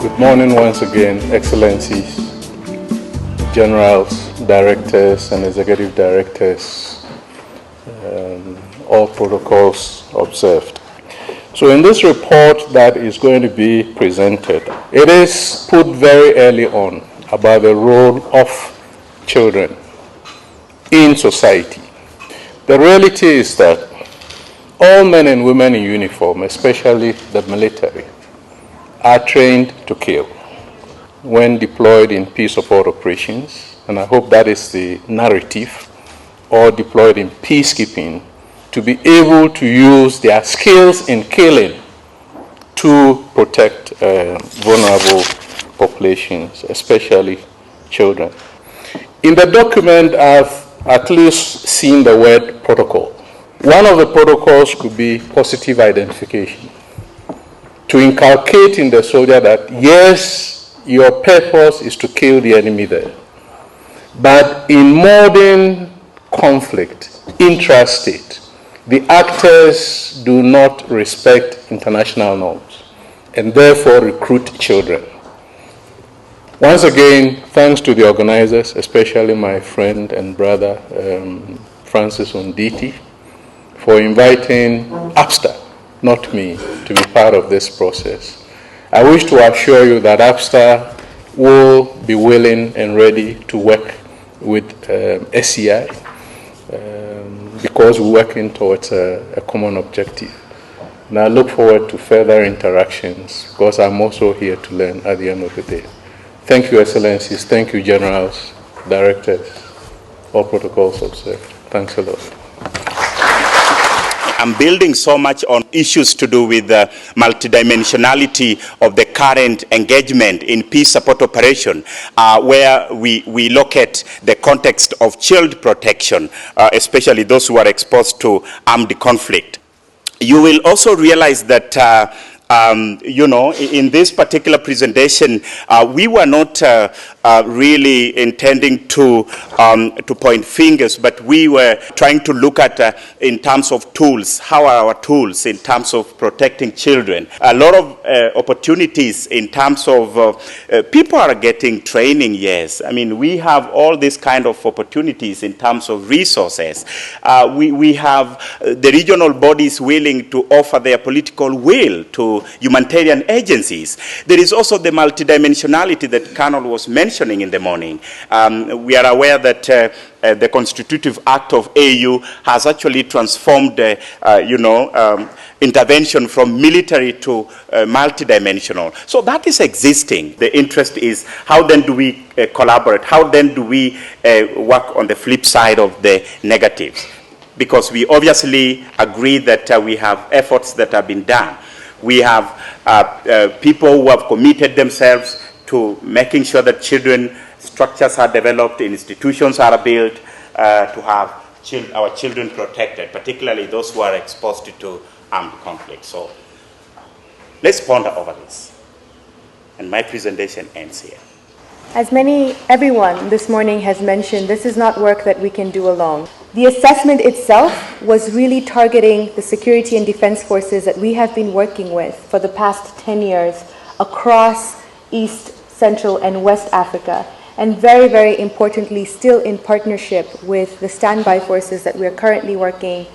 Good morning once again, Excellencies, Generals, Directors and Executive Directors, all protocols observed. So in this report that is going to be presented, it is put very early on about the role of children in society. The reality is that all men and women in uniform, especially the military, are trained to kill when deployed in peace support operations, and I hope that is the narrative, or deployed in peacekeeping, to be able to use their skills in killing to protect vulnerable populations, especially children. In the document, I've at least seen the word protocol. One of the protocols could be positive identification, to inculcate in the soldier that, yes, your purpose is to kill the enemy there. But in modern conflict, intrastate, the actors do not respect international norms and therefore recruit children. Once again, thanks to the organizers, especially my friend and brother, Francis Onditi, for inviting APSTA, not me, to be part of this process. I wish to assure you that APSTA will be willing and ready to work with SCI because we're working towards a common objective. And I look forward to further interactions because I'm also here to learn at the end of the day. Thank you, Excellencies. Thank you, Generals, Directors, all protocols observed. Thanks a lot. I'm building so much on issues to do with the multidimensionality of the current engagement in peace support operation, where we look at the context of child protection, especially those who are exposed to armed conflict. You will also realize that in this particular presentation, we were not really intending to point fingers, but we were trying to look at in terms of tools, how are our tools in terms of protecting children. A lot of opportunities in terms of people are getting training, yes. I mean, we have all these kind of opportunities in terms of resources. We have the regional bodies willing to offer their political will to humanitarian agencies. There is also the multidimensionality that Colonel was mentioning in the morning. We are aware that the Constitutive Act of AU has actually transformed, intervention from military to multidimensional. So that is existing. The interest is how then do we collaborate? How then do we work on the flip side of the negatives? Because we obviously agree that we have efforts that have been done. We have people who have committed themselves to making sure that children structures are developed, institutions are built to have our children protected, particularly those who are exposed to armed conflict. So let's ponder over this. And my presentation ends here. As everyone this morning has mentioned, this is not work that we can do alone. The assessment itself was really targeting the security and defense forces that we have been working with for the past 10 years across East, Central, and West Africa, and very, very importantly, still in partnership with the standby forces that we are currently working,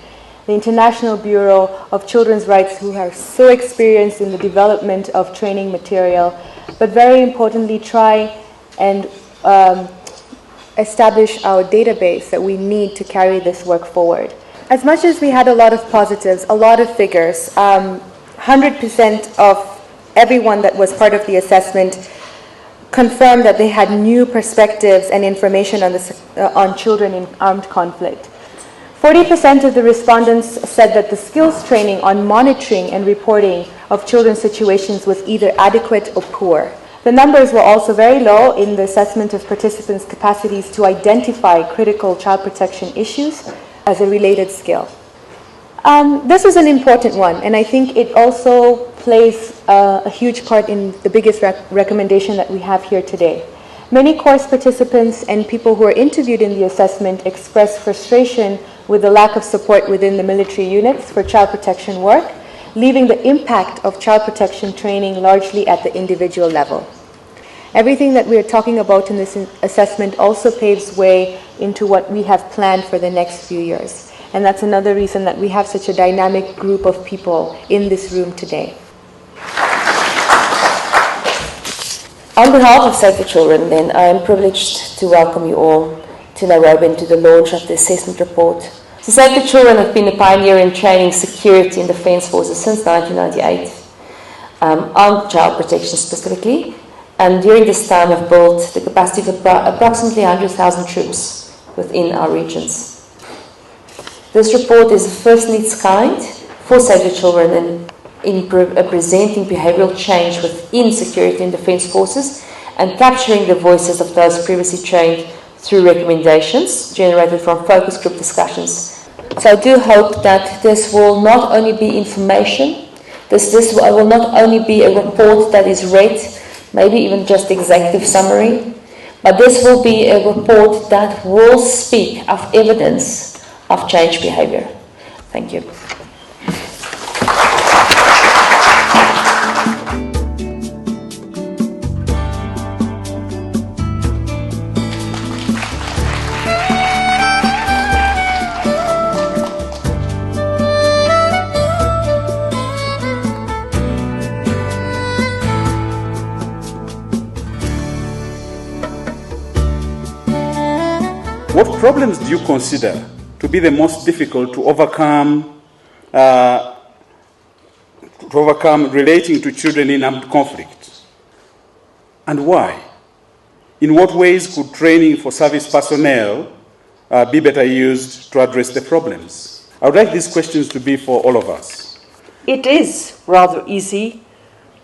the International Bureau of Children's Rights, who are so experienced in the development of training material, but very importantly, try and establish our database that we need to carry this work forward. As much as we had a lot of positives, a lot of figures, 100% of everyone that was part of the assessment confirmed that they had new perspectives and information on children in armed conflict. 40% of the respondents said that the skills training on monitoring and reporting of children's situations was either adequate or poor. The numbers were also very low in the assessment of participants' capacities to identify critical child protection issues as a related skill. This is an important one, and I think it also plays a huge part in the biggest recommendation that we have here today. Many course participants and people who were interviewed in the assessment expressed frustration with the lack of support within the military units for child protection work. leaving the impact of child protection training largely at the individual level. Everything that we are talking about in this assessment also paves way into what we have planned for the next few years. And that's another reason that we have such a dynamic group of people in this room today. On behalf of Save the Children, then, I am privileged to welcome you all to Nairobi and to the launch of the assessment report. So Save the Children have been a pioneer in training security and defence forces since 1998, on child protection specifically, and during this time have built the capacity of approximately 100,000 troops within our regions. This report is the first in its kind for Save the Children in presenting behavioural change within security and defence forces and capturing the voices of those previously trained through recommendations generated from focus group discussions. So I do hope that this will not only be information, this will not only be a report that is read, maybe even just executive summary, but this will be a report that will speak of evidence of change behaviour. Thank you. What problems do you consider to be the most difficult to overcome relating to children in armed conflict? And why? In what ways could training for service personnel be better used to address the problems? I would like these questions to be for all of us. It is rather easy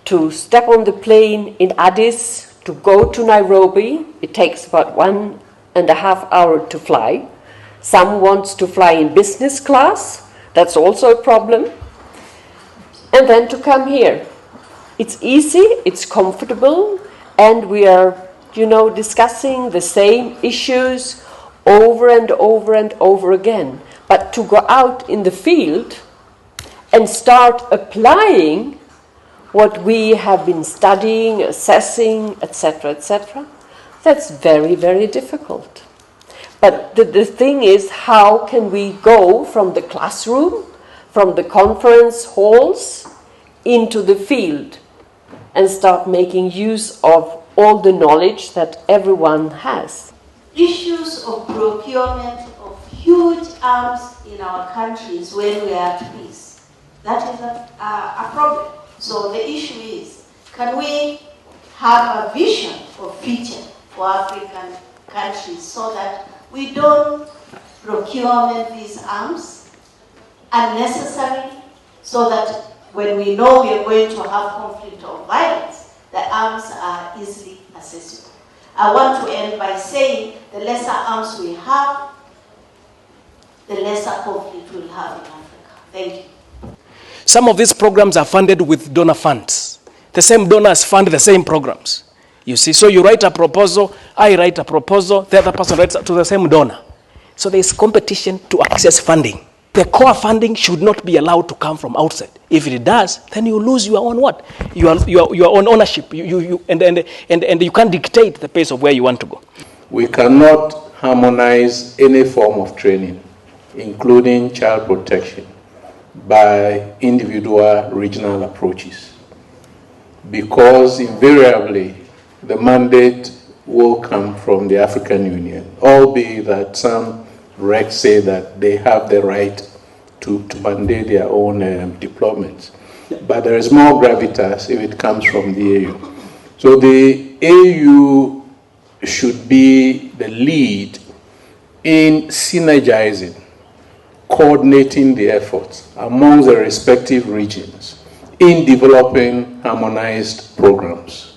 to step on the plane in Addis, to go to Nairobi. It takes about 1.5 hours to fly. Some wants to fly in business class. That's also a problem. And then to come here. It's easy, it's comfortable, and we are, discussing the same issues over and over and over again. But to go out in the field and start applying what we have been studying, assessing, etc., that's very, very difficult. But the thing is, how can we go from the classroom, from the conference halls, into the field and start making use of all the knowledge that everyone has? Issues of procurement of huge arms in our countries when we are at peace. That is a problem. So the issue is, can we have a vision or future for African countries so that we don't procure these arms unnecessarily, so that when we know we are going to have conflict or violence, the arms are easily accessible. I want to end by saying the lesser arms we have, the lesser conflict we'll have in Africa. Thank you. Some of these programs are funded with donor funds. The same donors fund the same programs. You see, so you write a proposal, I write a proposal, the other person writes to the same donor. So there is competition to access funding. The core funding should not be allowed to come from outside. If it does, then you lose your own what? Your own ownership. And you can't dictate the pace of where you want to go. We cannot harmonize any form of training, including child protection, by individual regional approaches, because invariably the mandate will come from the African Union, albeit that some regs say that they have the right to mandate their own deployments. But there is more gravitas if it comes from the AU. So the AU should be the lead in synergizing, coordinating the efforts among the respective regions in developing harmonized programs.